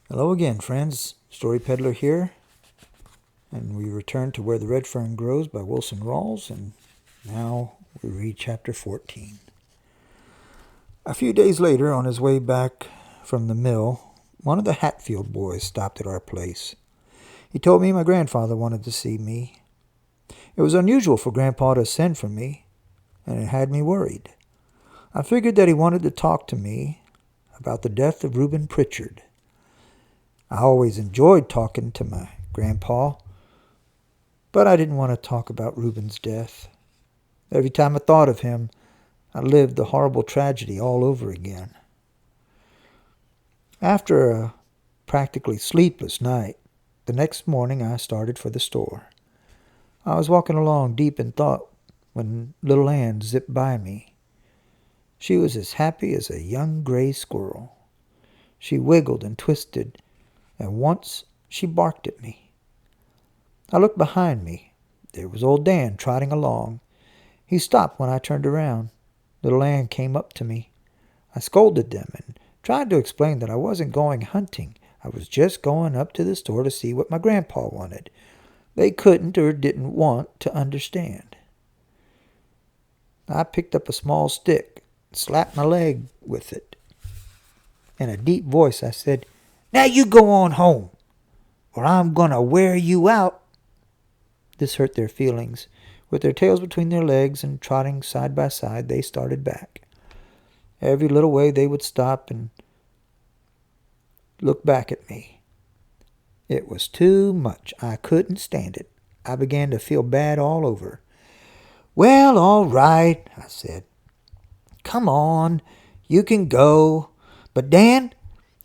Hello again, friends. Story Peddler here, and we return to Where the Red Fern Grows by Wilson Rawls, and now we read chapter 14. A few days later, on his way back from the mill, one of the Hatfield boys stopped at our place. He told me my grandfather wanted to see me. It was unusual for Grandpa to send for me, and it had me worried. I figured that he wanted to talk to me about the death of Reuben Pritchard. I always enjoyed talking to my grandpa, but I didn't want to talk about Reuben's death. Every time I thought of him, I lived the horrible tragedy all over again. After a practically sleepless night, the next morning I started for the store. I was walking along deep in thought when little Ann zipped by me. She was as happy as a young gray squirrel. She wiggled and twisted, and once she barked at me. I looked behind me. There was old Dan trotting along. He stopped when I turned around. Little Ann came up to me. I scolded them and tried to explain that I wasn't going hunting. I was just going up to the store to see what my grandpa wanted. They couldn't or didn't want to understand. I picked up a small stick, slapped my leg with it. In a deep voice I said, "Now you go on home, or I'm going to wear you out." This hurt their feelings. With their tails between their legs and trotting side by side, they started back. Every little way they would stop and look back at me. It was too much. I couldn't stand it. I began to feel bad all over. "Well, all right," I said. "Come on, you can go. But Dan,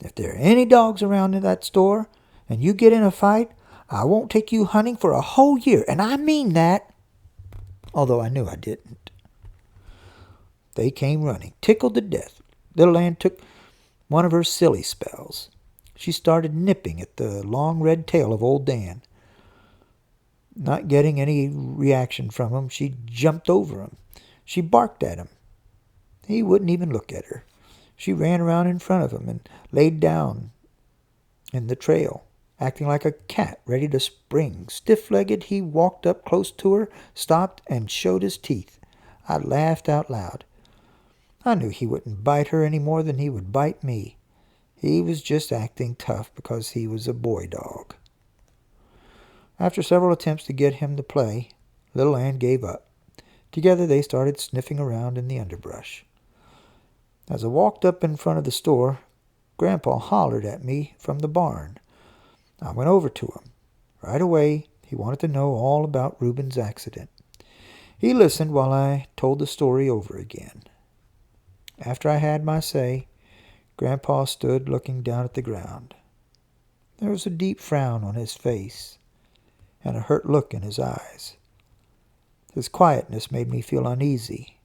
if there are any dogs around in that store and you get in a fight, I won't take you hunting for a whole year, and I mean that." Although I knew I didn't. They came running, tickled to death. Little Ann took one of her silly spells. She started nipping at the long red tail of old Dan. Not getting any reaction from him, she jumped over him. She barked at him. He wouldn't even look at her. She ran around in front of him and laid down in the trail, acting like a cat ready to spring. Stiff-legged, he walked up close to her, stopped, and showed his teeth. I laughed out loud. I knew he wouldn't bite her any more than he would bite me. He was just acting tough because he was a boy dog. After several attempts to get him to play, little Ann gave up. Together they started sniffing around in the underbrush. As I walked up in front of the store, Grandpa hollered at me from the barn. I went over to him. Right away, he wanted to know all about Reuben's accident. He listened while I told the story over again. After I had my say, Grandpa stood looking down at the ground. There was a deep frown on his face and a hurt look in his eyes. His quietness made me feel uneasy.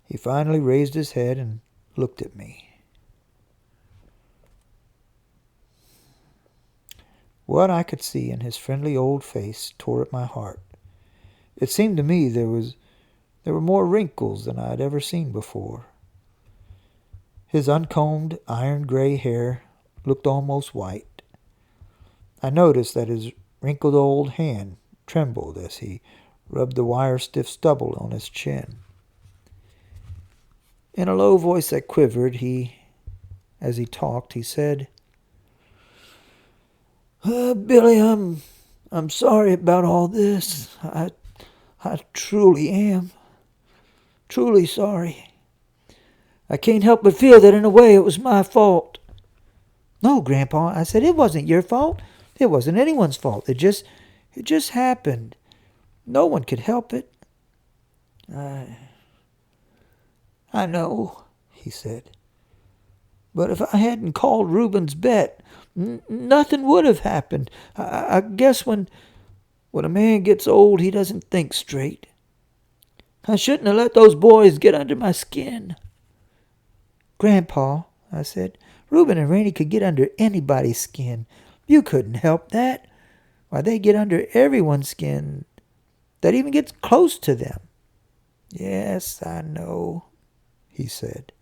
He finally raised his head and looked at me. What I could see in his friendly old face tore at my heart. It seemed to me there were more wrinkles than I had ever seen before. His uncombed, iron-gray hair looked almost white. I noticed that his wrinkled old hand trembled as he rubbed the wire-stiff stubble on his chin. In a low voice that quivered, as he talked, he said, "Billy, I'm sorry about all this. I truly am. Truly sorry. I can't help but feel that in a way it was my fault." "No, Grandpa," I said, "it wasn't your fault. It wasn't anyone's fault. It just happened. No one could help it." I know," he said. "But if I hadn't called Reuben's bet, nothing would have happened. I guess when a man gets old, he doesn't think straight. I shouldn't have let those boys get under my skin." "Grandpa," I said, "Reuben and Rainey could get under anybody's skin. You couldn't help that. Why, they get under everyone's skin that even gets close to them." "Yes, I know," he said.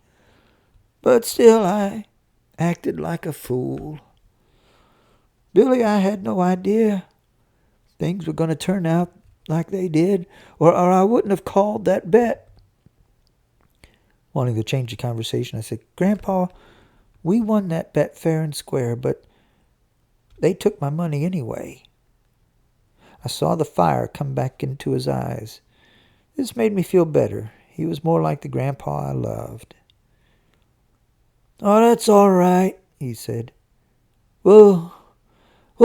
"But still I acted like a fool. Billy, I had no idea things were going to turn out like they did, or I wouldn't have called that bet. Wanting to change the conversation, I said, Grandpa, we won that bet fair and square, but they took my money anyway. I saw the fire come back into his eyes. This made me feel better. He was more like the grandpa I loved. Oh, that's all right, he said. We'll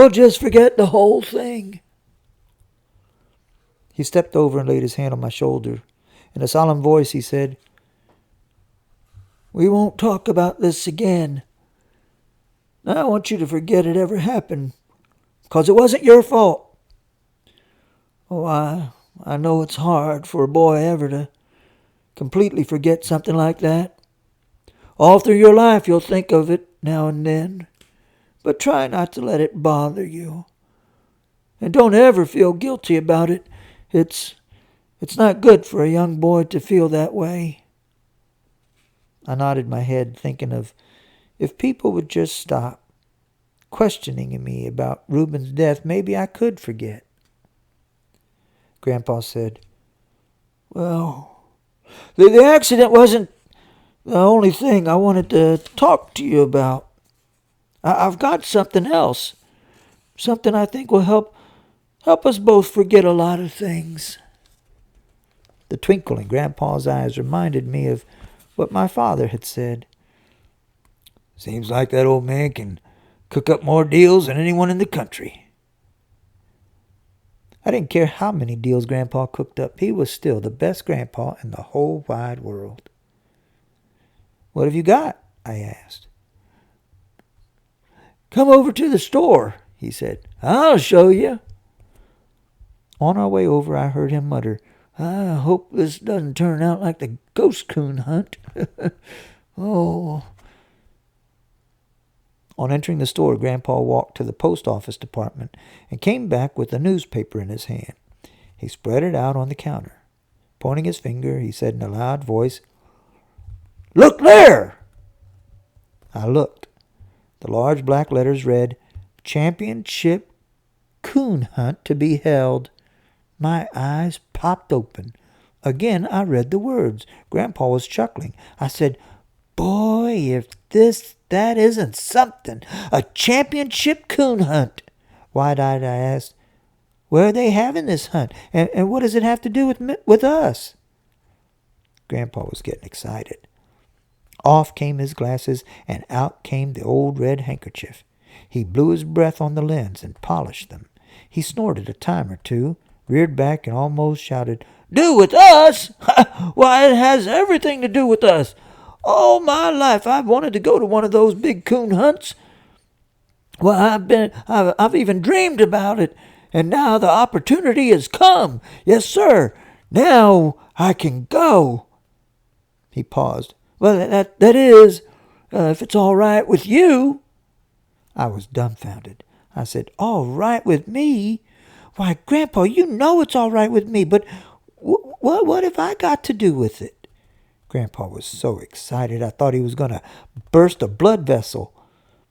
just forget the whole thing. He stepped over and laid his hand on my shoulder. In a solemn voice, he said, We won't talk about this again. I want you to forget it ever happened, because it wasn't your fault. Oh, I know it's hard for a boy ever to completely forget something like that. All through your life you'll think of it now and then, but try not to let it bother you. And don't ever feel guilty about it. It's not good for a young boy to feel that way. I nodded my head, thinking of if people would just stop questioning me about Reuben's death, maybe I could forget. Grandpa said, Well, the accident wasn't the only thing I wanted to talk to you about. I've got something else. Something I think will help us both forget a lot of things. The twinkle in Grandpa's eyes reminded me of what my father had said. Seems like that old man can cook up more deals than anyone in the country. I didn't care how many deals Grandpa cooked up. He was still the best grandpa in the whole wide world. What have you got? I asked. Come over to the store, he said. I'll show you. On our way over, I heard him mutter, I hope this doesn't turn out like the Ghost Coon Hunt. Oh. On entering the store, Grandpa walked to the post office department and came back with a newspaper in his hand. He spread it out on the counter. Pointing his finger, he said in a loud voice, Look there! I looked. The large black letters read, Championship Coon Hunt to be held. My eyes popped open. Again, I read the words. Grandpa was chuckling. I said, Boy, if that isn't something. A championship coon hunt. Wide-eyed, I asked, Where are they having this hunt? And what does it have to do with us? Grandpa was getting excited. Off came his glasses, and out came the old red handkerchief. He blew his breath on the lens and polished them. He snorted a time or two, reared back, and almost shouted, Do with us? Why, it has everything to do with us. All my life I've wanted to go to one of those big coon hunts. Well, I've even dreamed about it, and now the opportunity has come. Yes, sir. Now I can go. He paused. Well, that is, if it's all right with you. I was dumbfounded. I said, All right with me? Why, Grandpa, you know it's all right with me, but what have I got to do with it? Grandpa was so excited I thought he was going to burst a blood vessel.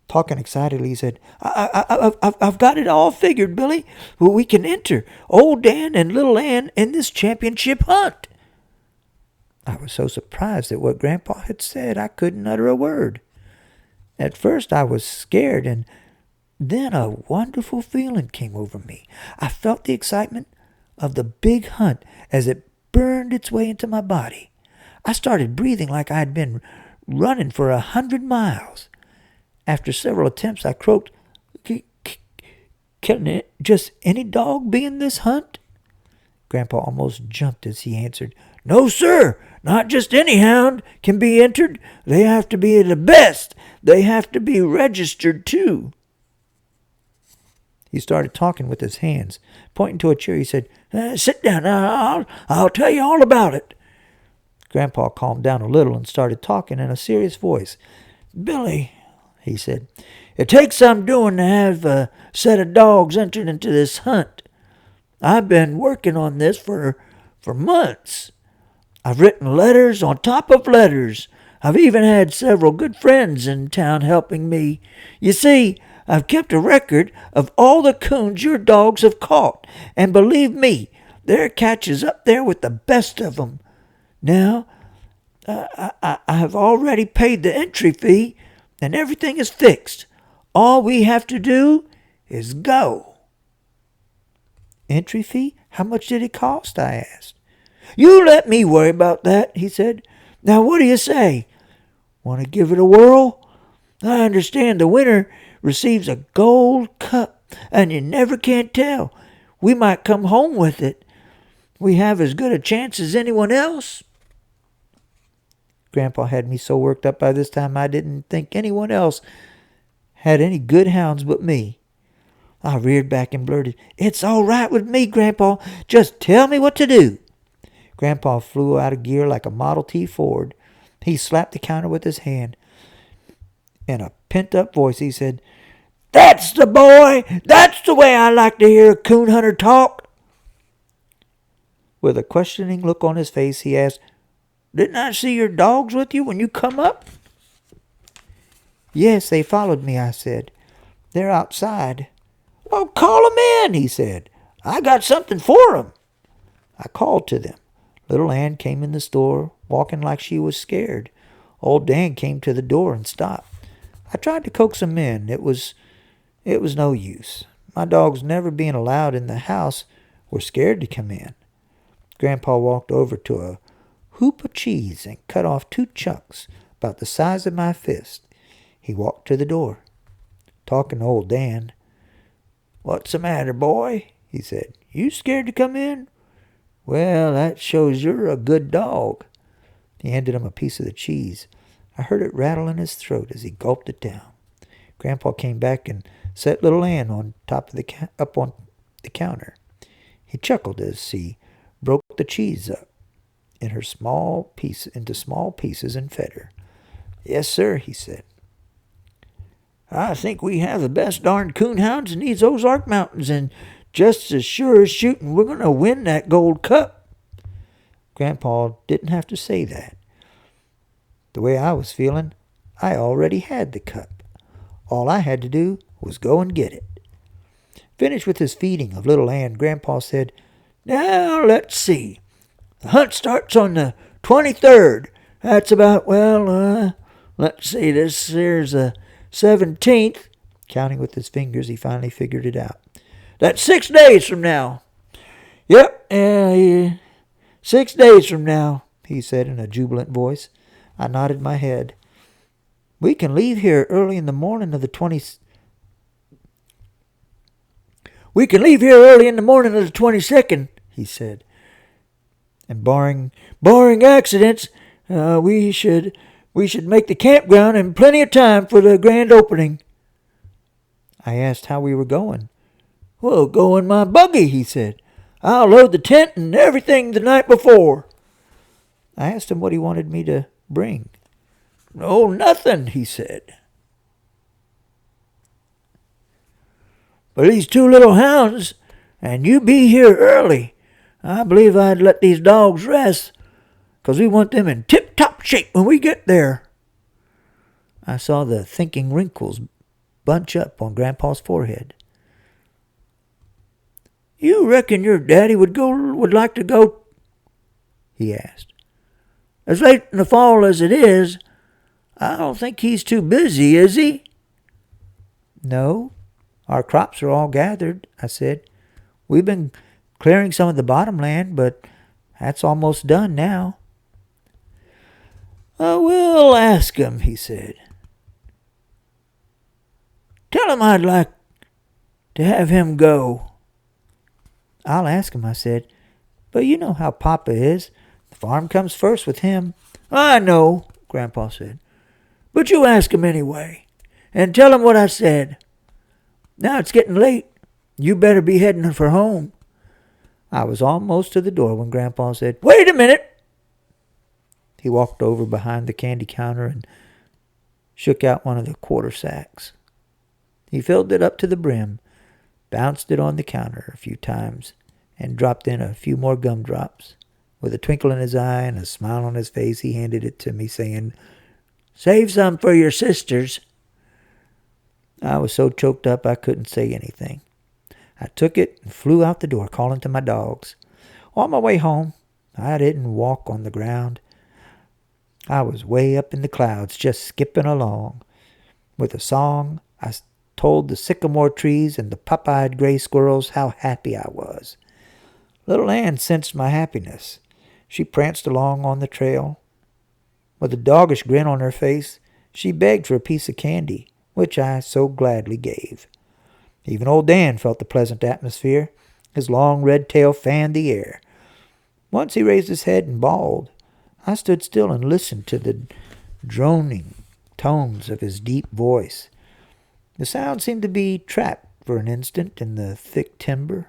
Talking excitedly, he said, I've got it all figured, Billy. We can enter Old Dan and Little Ann in this championship hunt. I was so surprised at what Grandpa had said I couldn't utter a word. At first I was scared, and then a wonderful feeling came over me. I felt the excitement of the big hunt as it burned its way into my body. I started breathing like I had been running for 100 miles. After several attempts, I croaked, Can just any dog be in this hunt? Grandpa almost jumped as he answered, No, sir, not just any hound can be entered. They have to be the best. They have to be registered, too. He started talking with his hands. Pointing to a chair, he said, Sit down. I'll tell you all about it. Grandpa calmed down a little and started talking in a serious voice. Billy, he said, it takes some doing to have a set of dogs entered into this hunt. I've been working on this for months. I've written letters on top of letters. I've even had several good friends in town helping me. You see, I've kept a record of all the coons your dogs have caught, and believe me, their catch is up there with the best of them. Now, I have already paid the entry fee, and everything is fixed. All we have to do is go." "Entry fee? How much did it cost?" I asked. "You let me worry about that," he said. "Now what do you say? Want to give it a whirl? I understand the winner receives a gold cup, and you never can tell. We might come home with it. We have as good a chance as anyone else." Grandpa had me so worked up by this time I didn't think anyone else had any good hounds but me. I reared back and blurted, "It's all right with me, Grandpa. Just tell me what to do." Grandpa flew out of gear like a Model T Ford. He slapped the counter with his hand. In a pent-up voice, he said, "That's the boy! That's the way I like to hear a coon hunter talk." With a questioning look on his face, he asked, "Didn't I see your dogs with you when you come up?" "Yes, they followed me," I said. "They're outside." "Well, call 'em in," he said. "I got something for 'em." I called to them. Little Ann came in the store, walking like she was scared. Old Dan came to the door and stopped. I tried to coax him in. It was no use. My dogs, never being allowed in the house, were scared to come in. Grandpa walked over to a hoop of cheese and cut off 2 chunks about the size of my fist. He walked to the door, talking to old Dan. "What's the matter, boy?" he said. "You scared to come in? Well, that shows you're a good dog." He handed him a piece of the cheese. I heard it rattle in his throat as he gulped it down. Grandpa came back and set little Ann on top of up on the counter. He chuckled as he broke the cheese up into small pieces and fed her. "Yes, sir," he said. "I think we have the best darn coon hounds in these Ozark Mountains, and just as sure as shooting, we're going to win that gold cup." Grandpa didn't have to say that. The way I was feeling, I already had the cup. All I had to do was go and get it. Finished with his feeding of little Ann, Grandpa said, "Now, let's see. The hunt starts on the 23rd. That's about, let's see, this here's the 17th. Counting with his fingers, he finally figured it out. "That's 6 days from now." "Yep, 6 days from now," he said in a jubilant voice. I nodded my head. We can leave here early in the morning of the 22nd, he said. "And barring accidents, we should make the campground in plenty of time for the grand opening." I asked how we were going. "We'll go in my buggy," he said. "I'll load the tent and everything the night before." I asked him what he wanted me to bring. "Oh, nothing," he said. "But these 2 little hounds, and you be here early. I believe I'd let these dogs rest, 'cause we want them in tip-top shape when we get there." I saw the thinking wrinkles bunch up on Grandpa's forehead. "You reckon your daddy would like to go?" he asked. "As late in the fall as it is, I don't think he's too busy, is he?" "No, our crops are all gathered," I said. "We've been clearing some of the bottom land, but that's almost done now." "We'll ask him," he said. "Tell him I'd like to have him go." "I'll ask him," I said. "But you know how Papa is. The farm comes first with him." "I know," Grandpa said. "But you ask him anyway, and tell him what I said. Now it's getting late. You better be heading for home." I was almost to the door when Grandpa said, "Wait a minute." He walked over behind the candy counter and shook out one of the quarter sacks. He filled it up to the brim, bounced it on the counter a few times, and dropped in a few more gumdrops. With a twinkle in his eye and a smile on his face, he handed it to me, saying, Save some for your sisters." I was so choked up I couldn't say anything. I took it and flew out the door, calling to my dogs. On my way home, I didn't walk on the ground. I was way up in the clouds, just skipping along. With a song, I told the sycamore trees and the pop-eyed gray squirrels how happy I was. Little Ann sensed my happiness. She pranced along on the trail. With a doggish grin on her face, she begged for a piece of candy, which I so gladly gave. Even old Dan felt the pleasant atmosphere. His long red tail fanned the air. Once he raised his head and bawled. I stood still and listened to the droning tones of his deep voice. The sound seemed to be trapped for an instant in the thick timber.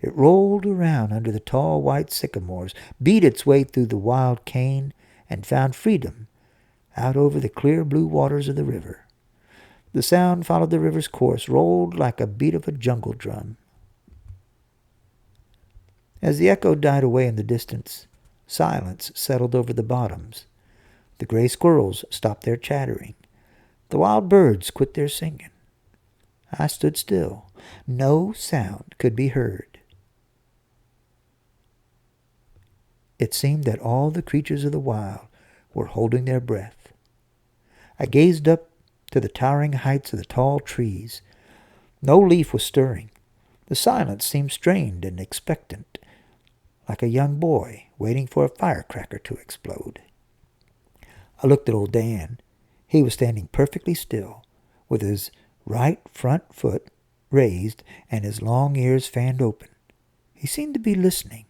It rolled around under the tall white sycamores, beat its way through the wild cane, and found freedom out over the clear blue waters of the river. The sound followed the river's course, rolled like a beat of a jungle drum. As the echo died away in the distance, silence settled over the bottoms. The gray squirrels stopped their chattering. The wild birds quit their singing. I stood still. No sound could be heard. It seemed that all the creatures of the wild were holding their breath. I gazed up to the towering heights of the tall trees. No leaf was stirring. The silence seemed strained and expectant, like a young boy waiting for a firecracker to explode. I looked at old Dan. He was standing perfectly still, with his right front foot raised and his long ears fanned open. He seemed to be listening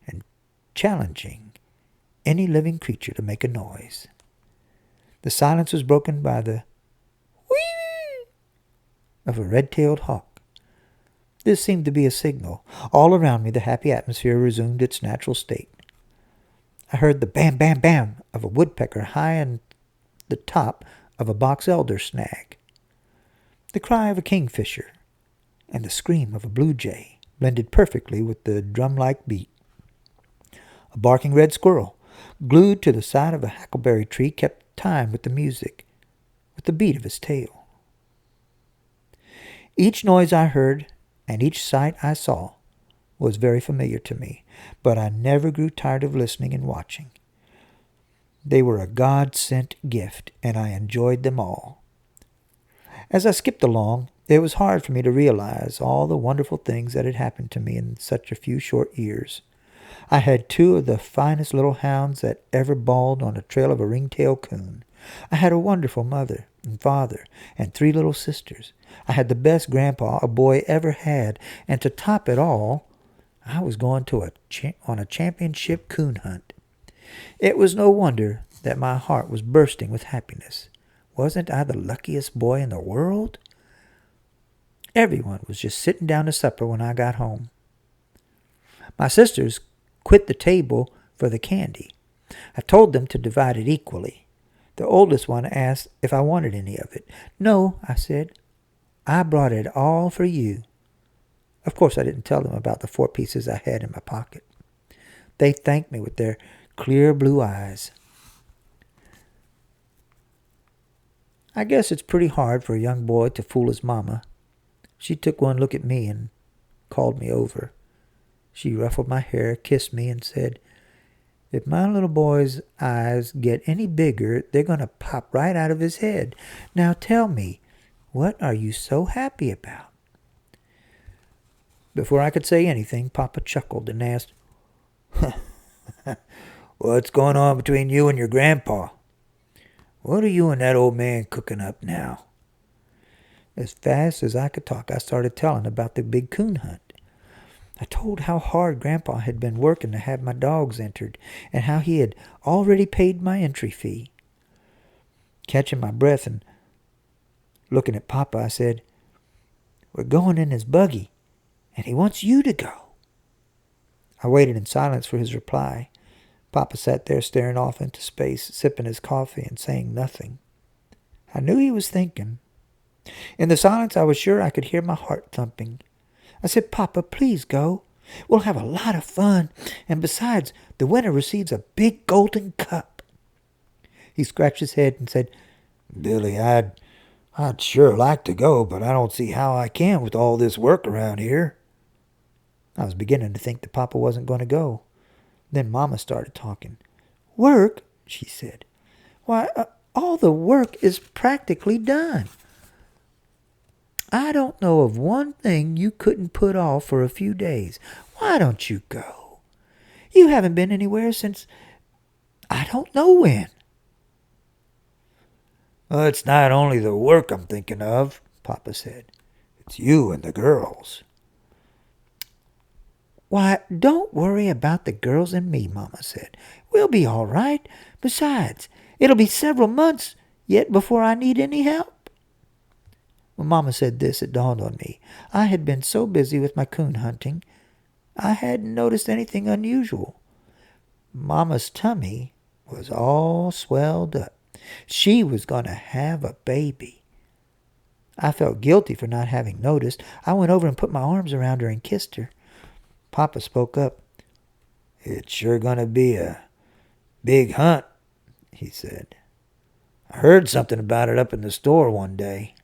and challenging any living creature to make a noise. The silence was broken by the whee of a red-tailed hawk. This seemed to be a signal. All around me the happy atmosphere resumed its natural state. I heard the bam, bam, bam of a woodpecker high on the top of a box elder snag. The cry of a kingfisher and the scream of a blue jay blended perfectly with the drum-like beat. A barking red squirrel, glued to the side of a hackleberry tree, kept time with the music, with the beat of his tail. Each noise I heard and each sight I saw was very familiar to me, but I never grew tired of listening and watching. They were a God-sent gift, and I enjoyed them all. As I skipped along, it was hard for me to realize all the wonderful things that had happened to me in such a few short years. I had 2 of the finest little hounds that ever bawled on the trail of a ringtail coon. I had a wonderful mother and father and 3 little sisters. I had the best grandpa a boy ever had, and to top it all, I was going to on a championship coon hunt. It was no wonder that my heart was bursting with happiness. Wasn't I the luckiest boy in the world? Everyone was just sitting down to supper when I got home. My sisters quit the table for the candy. I told them to divide it equally. The oldest one asked if I wanted any of it. "No," I said. "I brought it all for you." Of course, I didn't tell them about the 4 pieces I had in my pocket. They thanked me with their clear blue eyes. I guess it's pretty hard for a young boy to fool his mama. She took one look at me and called me over. She ruffled my hair, kissed me, and said, "If my little boy's eyes get any bigger, they're going to pop right out of his head. Now tell me, what are you so happy about?" Before I could say anything, Papa chuckled and asked, "What's going on between you and your grandpa? What are you and that old man cooking up now?" As fast as I could talk, I started telling about the Big Coon Hunt. I told how hard Grandpa had been working to have my dogs entered, and how he had already paid my entry fee. Catching my breath and looking at Papa, I said, "We're going in his buggy, and he wants you to go." I waited in silence for his reply. Papa sat there staring off into space, sipping his coffee and saying nothing. I knew he was thinking. In the silence, I was sure I could hear my heart thumping. I said, "Papa, please go. We'll have a lot of fun, and besides, the winner receives a big golden cup." He scratched his head and said, "Billy, I'd sure like to go, but I don't see how I can with all this work around here." I was beginning to think that Papa wasn't going to go. Then Mama started talking. "Work?" she said. "Why, all the work is practically done. I don't know of one thing you couldn't put off for a few days. Why don't you go? You haven't been anywhere since I don't know when." "Well, it's not only the work I'm thinking of," Papa said. "It's you and the girls." "Why, don't worry about the girls and me," Mama said. "We'll be all right. Besides, it'll be several months yet before I need any help." When Mama said this, it dawned on me. I had been so busy with my coon hunting, I hadn't noticed anything unusual. Mama's tummy was all swelled up. She was going to have a baby. I felt guilty for not having noticed. I went over and put my arms around her and kissed her. Papa spoke up. "It's sure going to be a big hunt," he said. "I heard something about it up in the store one day."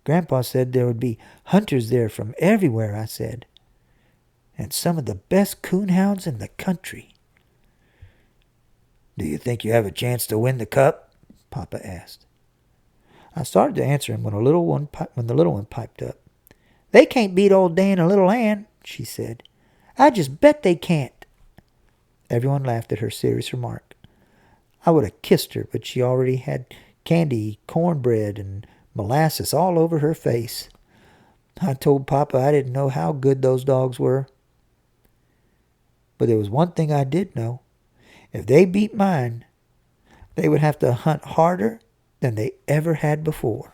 "Grandpa said there would be hunters there from everywhere," I said. "And some of the best coon hounds in the country." "Do you think you have a chance to win the cup?" Papa asked. I started to answer him when the little one piped up. "They can't beat old Dan and little Ann," she said. "I just bet they can't." Everyone laughed at her serious remark. I would have kissed her, but she already had candy, cornbread, and molasses all over her face. I told Papa I didn't know how good those dogs were. But there was one thing I did know. If they beat mine, they would have to hunt harder than they ever had before.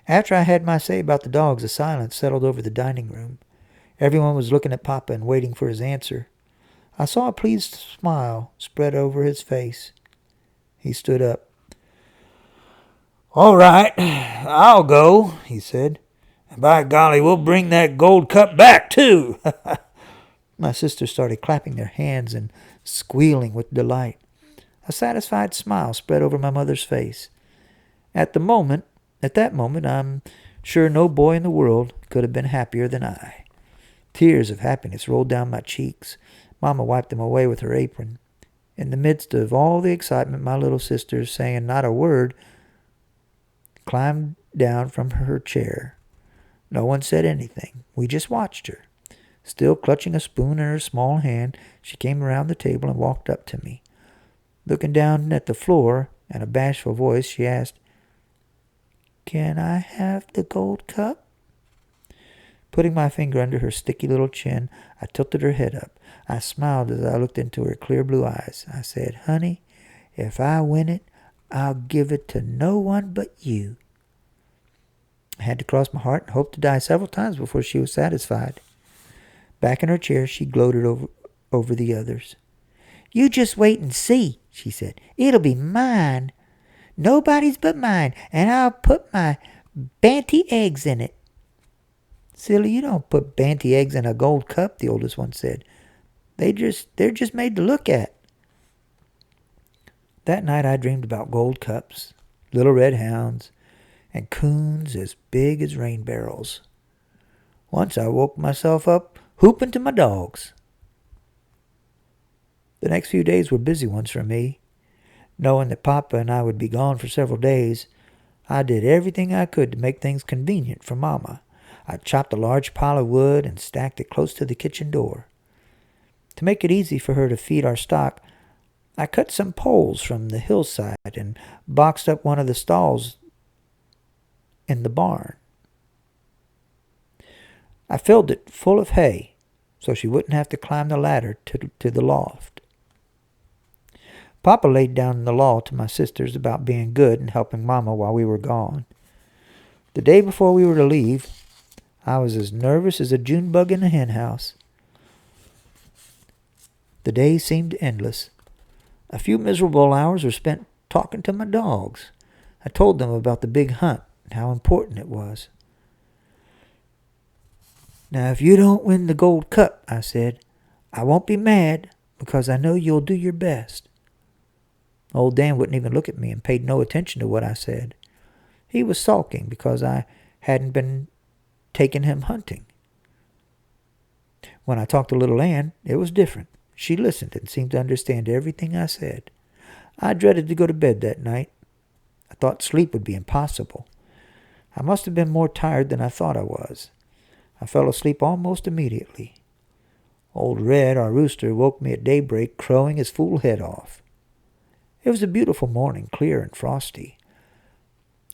After I had my say about the dogs, a silence settled over the dining room. Everyone was looking at Papa and waiting for his answer. I saw a pleased smile spread over his face. He stood up. "All right, I'll go," he said. "And by golly, we'll bring that gold cup back, too." My sisters started clapping their hands and squealing with delight. A satisfied smile spread over my mother's face. At that moment, I'm sure no boy in the world could have been happier than I. Tears of happiness rolled down my cheeks. Mama wiped them away with her apron. In the midst of all the excitement, my little sister, saying not a word, climbed down from her chair. No one said anything. We just watched her. Still clutching a spoon in her small hand, she came around the table and walked up to me. Looking down at the floor, in a bashful voice, she asked, "Can I have the gold cup?" Putting my finger under her sticky little chin, I tilted her head up. I smiled as I looked into her clear blue eyes. I said, "Honey, if I win it, I'll give it to no one but you." I had to cross my heart and hope to die several times before she was satisfied. Back in her chair, she gloated over the others. "You just wait and see," she said. "It'll be mine. Nobody's but mine, and I'll put my banty eggs in it." "Silly, you don't put banty eggs in a gold cup," the oldest one said. They're just made to look at." That night I dreamed about gold cups, little red hounds, and coons as big as rain barrels. Once I woke myself up whooping to my dogs. The next few days were busy ones for me. Knowing that Papa and I would be gone for several days, I did everything I could to make things convenient for Mama. I chopped a large pile of wood and stacked it close to the kitchen door. To make it easy for her to feed our stock, I cut some poles from the hillside and boxed up one of the stalls in the barn. I filled it full of hay so she wouldn't have to climb the ladder to the loft. Papa laid down the law to my sisters about being good and helping Mama while we were gone. The day before we were to leave, I was as nervous as a June bug in a hen house. The days seemed endless. A few miserable hours were spent talking to my dogs. I told them about the big hunt and how important it was. "Now, if you don't win the gold cup," I said, "I won't be mad because I know you'll do your best." Old Dan wouldn't even look at me and paid no attention to what I said. He was sulking because I hadn't been taking him hunting. When I talked to little Ann, it was different. She listened and seemed to understand everything I said. I dreaded to go to bed that night. I thought sleep would be impossible. I must have been more tired than I thought I was. I fell asleep almost immediately. Old Red, our rooster, woke me at daybreak, crowing his fool head off. It was a beautiful morning, clear and frosty.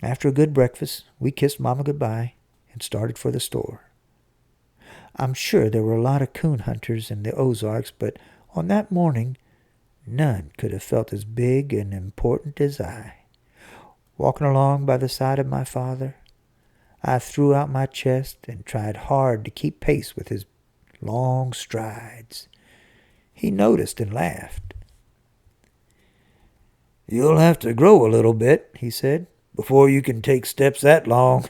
After a good breakfast, we kissed Mama goodbye and started for the store. I'm sure there were a lot of coon hunters in the Ozarks, but on that morning, none could have felt as big and important as I. Walking along by the side of my father, I threw out my chest and tried hard to keep pace with his long strides. He noticed and laughed. "You'll have to grow a little bit," he said, "before you can take steps that long."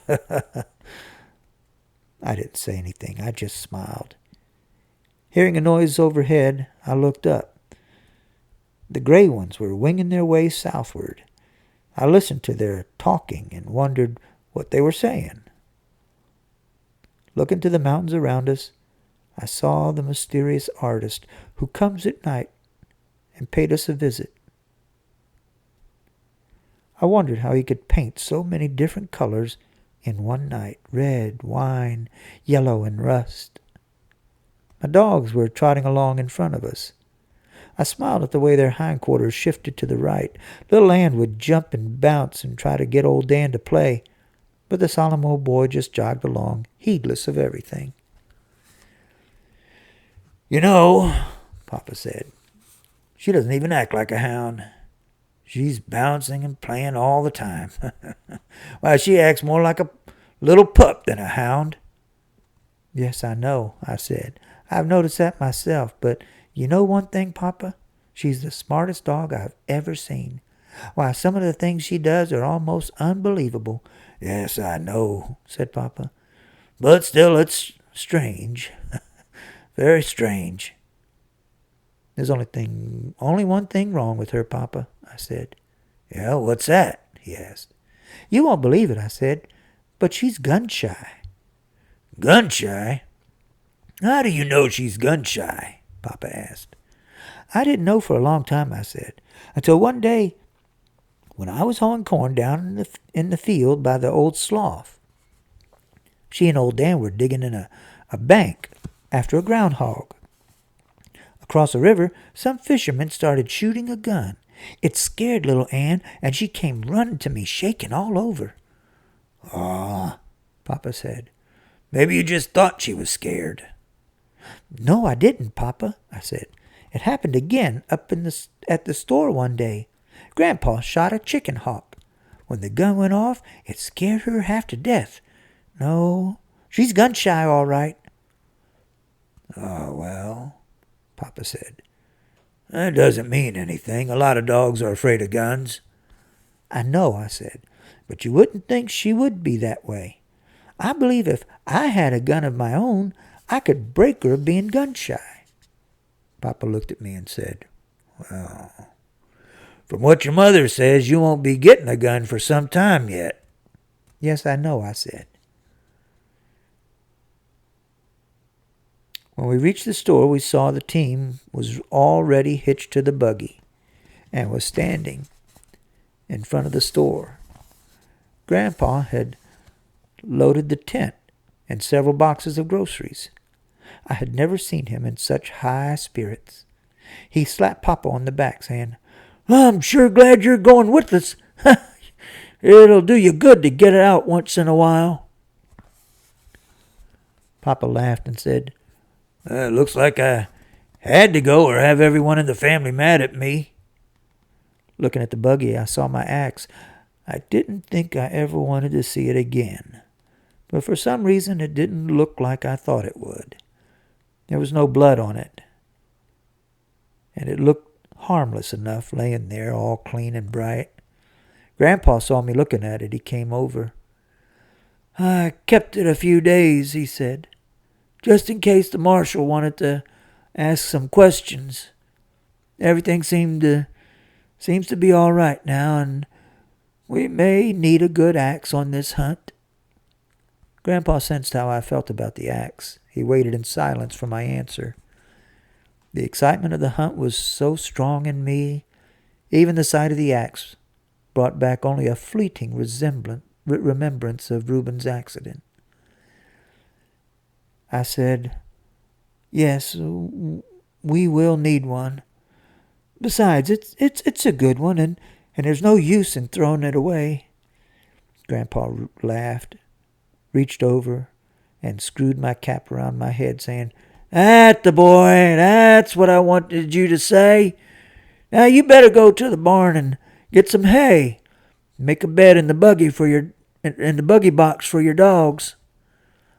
I didn't say anything. I just smiled. Hearing a noise overhead, I looked up. The gray ones were winging their way southward. I listened to their talking and wondered what they were saying. Looking to the mountains around us, I saw the mysterious artist who comes at night and paid us a visit. I wondered how he could paint so many different colors in one night: red, wine, yellow, and rust. My dogs were trotting along in front of us. I smiled at the way their hindquarters shifted to the right. Little Ann would jump and bounce and try to get old Dan to play, but the solemn old boy just jogged along, heedless of everything. "You know," Papa said, "she doesn't even act like a hound. She's bouncing and playing all the time. Why, she acts more like a little pup than a hound." "Yes, I know," I said. "I've noticed that myself, but you know one thing, Papa? She's the smartest dog I've ever seen. Why, some of the things she does are almost unbelievable." "Yes, I know," said Papa. "But still, it's strange. Very strange." "There's only one thing wrong with her, Papa," I said. "Yeah, what's that?" he asked. "You won't believe it," I said, "but she's gun-shy." "Gun-shy? How do you know she's gun-shy?" Papa asked. "I didn't know for a long time," I said, "until one day when I was hoeing corn down in the field by the old slough. She and old Dan were digging in a bank after a groundhog. Across the river, some fishermen started shooting a gun. It scared little Ann, and she came running to me, shaking all over." "Ah," Papa said. "Maybe you just thought she was scared." "No, I didn't, Papa," I said. "It happened again up at the store one day. Grandpa shot a chicken hawk. When the gun went off, it scared her half to death. No, she's gun-shy all right." "Oh, well," Papa said, "that doesn't mean anything. A lot of dogs are afraid of guns." "I know," I said, "but you wouldn't think she would be that way. I believe if I had a gun of my own, I could break her of being gun-shy." Papa looked at me and said, "Well, from what your mother says, you won't be getting a gun for some time yet." "Yes, I know," I said. When we reached the store, we saw the team was already hitched to the buggy and was standing in front of the store. Grandpa had loaded the tent and several boxes of groceries. I had never seen him in such high spirits. He slapped Papa on the back, saying, "I'm sure glad you're going with us. It'll do you good to get out once in a while." Papa laughed and said, "It looks like I had to go or have everyone in the family mad at me." Looking at the buggy, I saw my axe. I didn't think I ever wanted to see it again, but for some reason it didn't look like I thought it would. There was no blood on it, and it looked harmless enough, laying there all clean and bright. Grandpa saw me looking at it. He came over. "I kept it a few days," he said, "just in case the marshal wanted to ask some questions. Everything seemed to Seems to be all right now, and we may need a good axe on this hunt." Grandpa sensed how I felt about the axe. He waited in silence for my answer. The excitement of the hunt was so strong in me, even the sight of the axe brought back only a fleeting remembrance of Reuben's accident. I said, "Yes, we will need one. Besides, it's a good one, and there's no use in throwing it away." Grandpa laughed, reached over, and screwed my cap around my head, saying, "That's the boy. That's what I wanted you to say. Now you better go to the barn and get some hay. Make a bed in the buggy box for your dogs."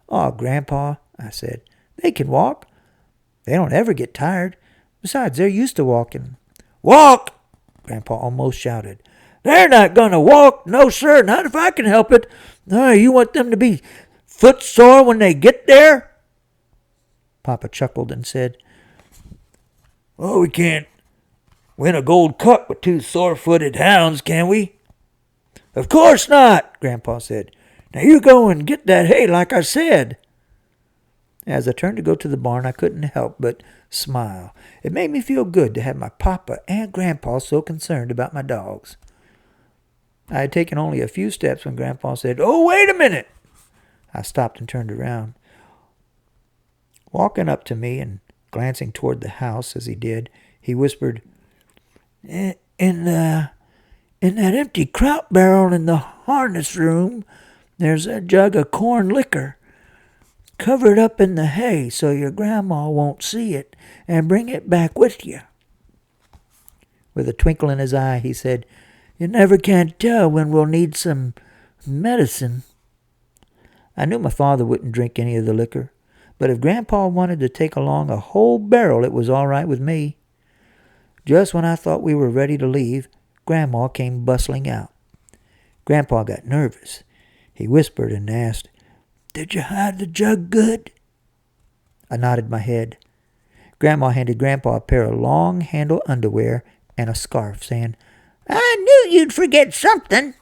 "Oh, Grandpa," I said, "they can walk. They don't ever get tired. Besides, they're used to walking." "Walk!" Grandpa almost shouted. "They're not going to walk. No, sir, not if I can help it. You want them to be footsore when they get there?" Papa chuckled and said, "Oh, we can't win a gold cup with two sore-footed hounds, can we?" "Of course not," Grandpa said. "Now you go and get that hay like I said." As I turned to go to the barn, I couldn't help but smile. It made me feel good to have my papa and Grandpa so concerned about my dogs. I had taken only a few steps when Grandpa said, "Oh, wait a minute." I stopped and turned around. Walking up to me and glancing toward the house as he did, he whispered, In that empty kraut barrel in the harness room, there's a jug of corn liquor. Cover it up in the hay so your grandma won't see it, and bring it back with you." With a twinkle in his eye, he said, "You never can tell when we'll need some medicine." I knew my father wouldn't drink any of the liquor, but if Grandpa wanted to take along a whole barrel, it was all right with me. Just when I thought we were ready to leave, Grandma came bustling out. Grandpa got nervous. He whispered and asked, "Did you hide the Jug Good?" I nodded my head. Grandma handed Grandpa a pair of long-handled underwear and a scarf, saying, "I knew you'd forget something."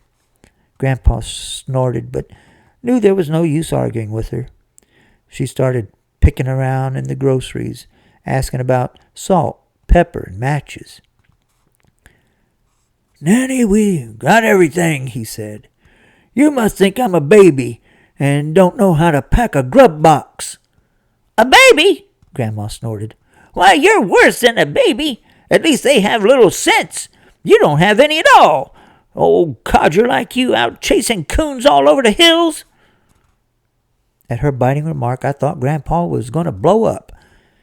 Grandpa snorted, but knew there was no use arguing with her. She started picking around in the groceries, asking about salt, pepper, and matches. "Nanny, we got everything," he said. "You must think I'm a baby and don't know how to pack a grub box." "A baby?" Grandma snorted. "Why, you're worse than a baby. At least they have little sense. You don't have any at all. Old codger like you out chasing coons all over the hills." At her biting remark, I thought Grandpa was going to blow up.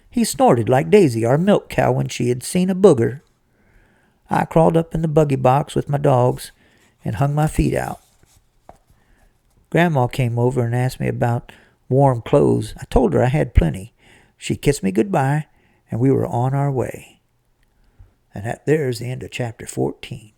He snorted like Daisy, our milk cow, when she had seen a booger. I crawled up in the buggy box with my dogs and hung my feet out. Grandma came over and asked me about warm clothes. I told her I had plenty. She kissed me goodbye, and we were on our way. And there's the end of chapter 14.